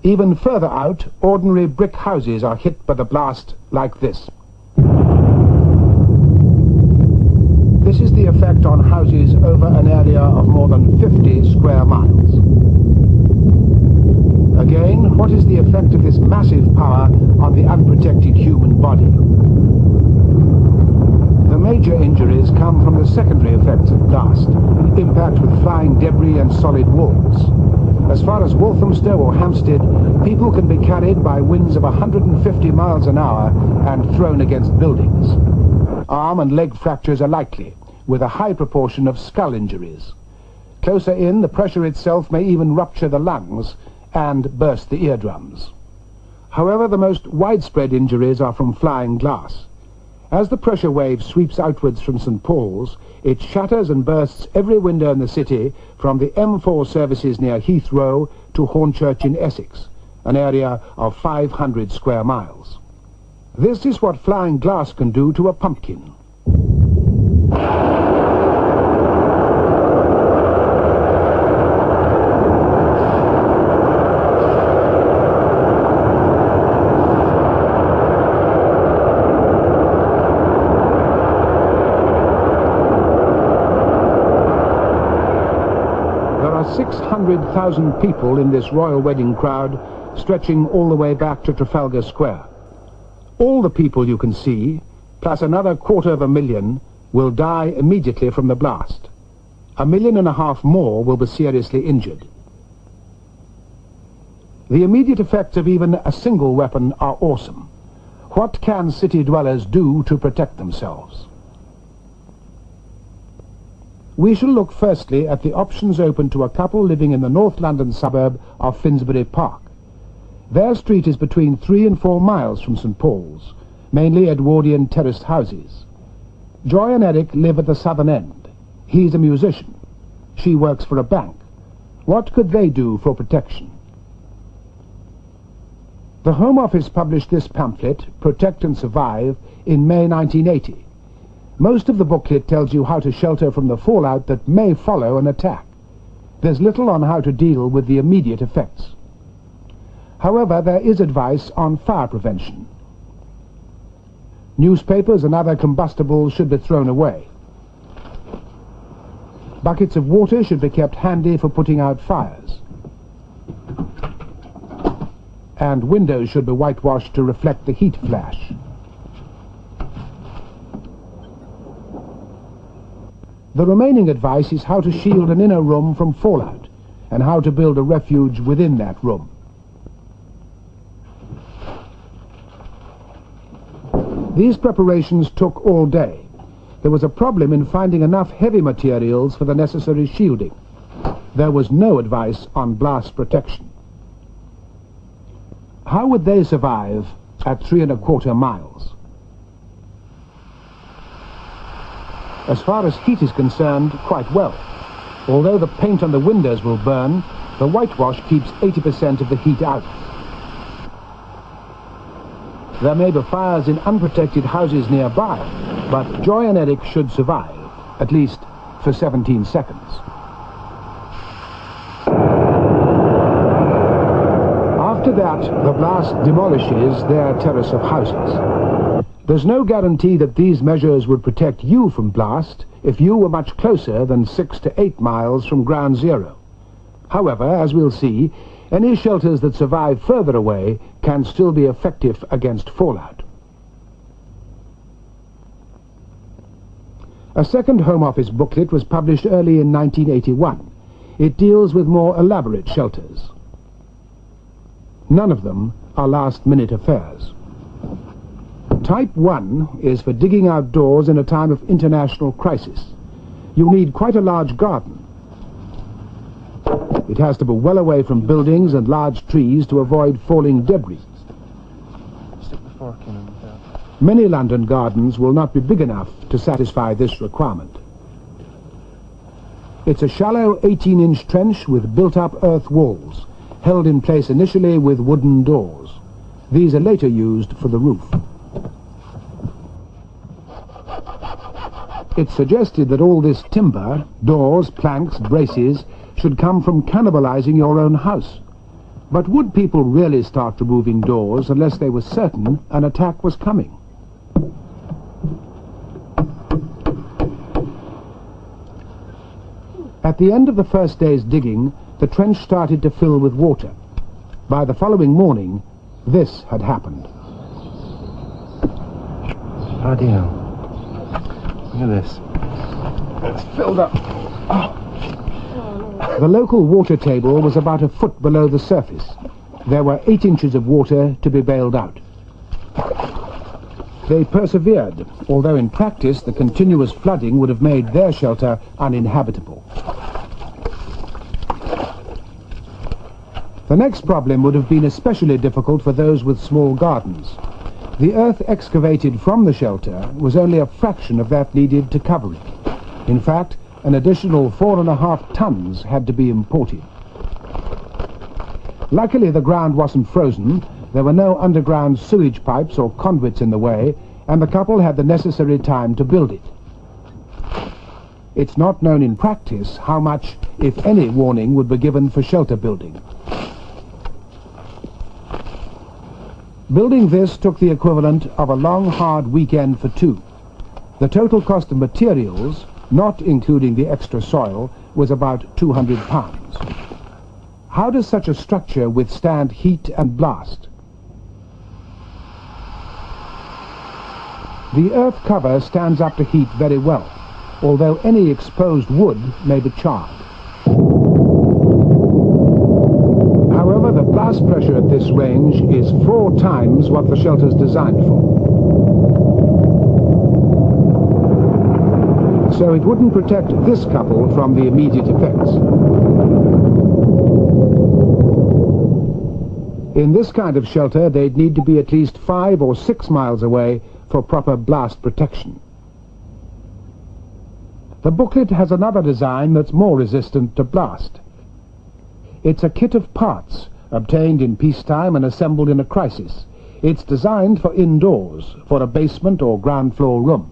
Even further out, ordinary brick houses are hit by the blast like this. This is the effect on houses over an area of more than 50 square miles. Again, what is the effect of this massive power on the unprotected human body? The major injuries come from the secondary effects of blast, impact with flying debris and solid walls. As far as Walthamstow or Hampstead, people can be carried by winds of 150 miles an hour and thrown against buildings. Arm and leg fractures are likely, with a high proportion of skull injuries. Closer in, the pressure itself may even rupture the lungs and burst the eardrums. However, the most widespread injuries are from flying glass. As the pressure wave sweeps outwards from St. Paul's, it shatters and bursts every window in the city, from the M4 services near Heathrow to Hornchurch in Essex, an area of 500 square miles. This is what flying glass can do to a pumpkin. There are 600,000 people in this royal wedding crowd, stretching all the way back to Trafalgar Square. All the people you can see, plus another 250,000, will die immediately from the blast. 1.5 million more will be seriously injured. The immediate effects of even a single weapon are awesome. What can city dwellers do to protect themselves? We shall look firstly at the options open to a couple living in the North London suburb of Finsbury Park. Their street is between 3 and 4 miles from St. Paul's, mainly Edwardian terraced houses. Joy and Eric live at the southern end. He's a musician. She works for a bank. What could they do for protection? The Home Office published this pamphlet, Protect and Survive, in May 1980. Most of the booklet tells you how to shelter from the fallout that may follow an attack. There's little on how to deal with the immediate effects. However, there is advice on fire prevention. Newspapers and other combustibles should be thrown away. Buckets of water should be kept handy for putting out fires. And windows should be whitewashed to reflect the heat flash. The remaining advice is how to shield an inner room from fallout, and how to build a refuge within that room. These preparations took all day. There was a problem in finding enough heavy materials for the necessary shielding. There was no advice on blast protection. How would they survive at 3¼ miles? As far as heat is concerned, quite well. Although the paint on the windows will burn, the whitewash keeps 80% of the heat out. There may be fires in unprotected houses nearby, but Joy and Eric should survive, at least for 17 seconds. After that, the blast demolishes their terrace of houses. There's no guarantee that these measures would protect you from blast if you were much closer than 6 to 8 miles from ground zero. However, as we'll see, any shelters that survive further away can still be effective against fallout. A second Home Office booklet was published early in 1981. It deals with more elaborate shelters. None of them are last-minute affairs. Type 1 is for digging outdoors in a time of international crisis. You need quite a large garden. It has to be well away from buildings and large trees to avoid falling debris. Stick the fork in and Many London gardens will not be big enough to satisfy this requirement. It's a shallow 18-inch trench with built-up earth walls, held in place initially with wooden doors. These are later used for the roof. It's suggested that all this timber, doors, planks, braces, should come from cannibalizing your own house. But would people really start removing doors unless they were certain an attack was coming? At the end of the first day's digging, the trench started to fill with water. By the following morning, this had happened. Bloody hell. Look at this. It's filled up. Oh. The local water table was about a foot below the surface. There were 8 inches of water to be bailed out. They persevered, although in practice the continuous flooding would have made their shelter uninhabitable. The next problem would have been especially difficult for those with small gardens. The earth excavated from the shelter was only a fraction of that needed to cover it. In fact, an additional 4.5 tons had to be imported. Luckily, the ground wasn't frozen. There were no underground sewage pipes or conduits in the way, and the couple had the necessary time to build it. It's not known in practice how much, if any, warning would be given for shelter building. Building this took the equivalent of a long, hard weekend for 2. The total cost of materials, not including the extra soil, was about £200. How does such a structure withstand heat and blast? The earth cover stands up to heat very well, although any exposed wood may be charred. However, the blast pressure at this range is 4 times what the shelter's designed for. So it wouldn't protect this couple from the immediate effects. In this kind of shelter, they'd need to be at least 5 or 6 miles away for proper blast protection. The booklet has another design that's more resistant to blast. It's a kit of parts, obtained in peacetime and assembled in a crisis. It's designed for indoors, for a basement or ground floor room.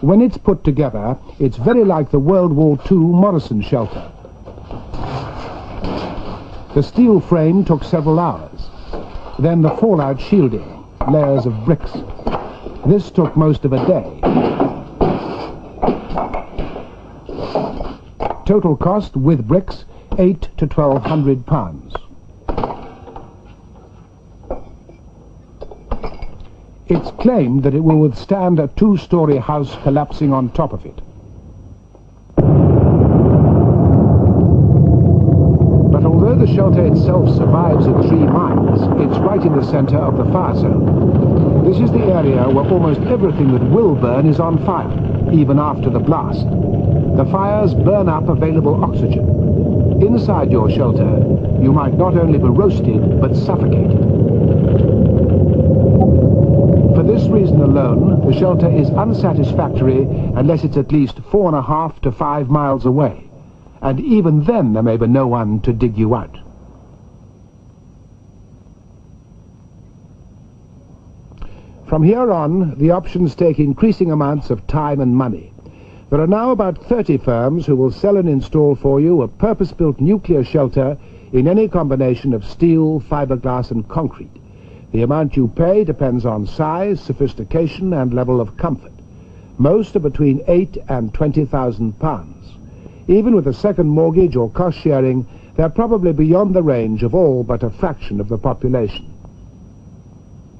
When it's put together, it's very like the World War II Morrison shelter. The steel frame took several hours. Then the fallout shielding, layers of bricks. This took most of a day. Total cost, with bricks, £800 to £1,200. It's claimed that it will withstand a 2-story house collapsing on top of it. But although the shelter itself survives at 3 miles, it's right in the center of the fire zone. This is the area where almost everything that will burn is on fire, even after the blast. The fires burn up available oxygen. Inside your shelter, you might not only be roasted, but suffocated. For this reason alone, the shelter is unsatisfactory unless it's at least 4.5 to 5 miles away. And even then there may be no one to dig you out. From here on, the options take increasing amounts of time and money. There are now about 30 firms who will sell and install for you a purpose-built nuclear shelter in any combination of steel, fiberglass and concrete. The amount you pay depends on size, sophistication and level of comfort. Most are between £8,000 and £20,000. Even with a second mortgage or cost sharing, they're probably beyond the range of all but a fraction of the population.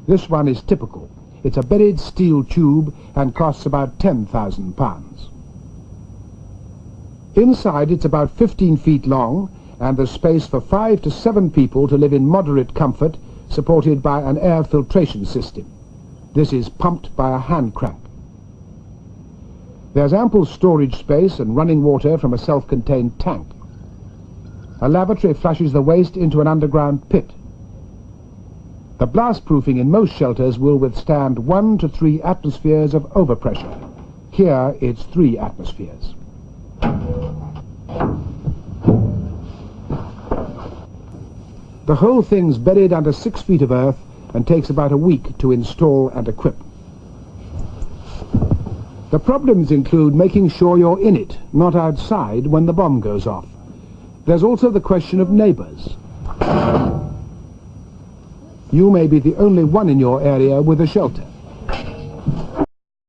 This one is typical. It's a buried steel tube and costs about £10,000. Inside it's about 15 feet long and there's space for 5 to 7 people to live in moderate comfort, supported by an air filtration system. This is pumped by a hand crank. There's ample storage space and running water from a self-contained tank. A lavatory flushes the waste into an underground pit. The blast proofing in most shelters will withstand 1 to 3 atmospheres of overpressure. Here it's 3 atmospheres. The whole thing's buried under 6 feet of earth and takes about a week to install and equip. The problems include making sure you're in it, not outside when the bomb goes off. There's also the question of neighbors. You may be the only one in your area with a shelter.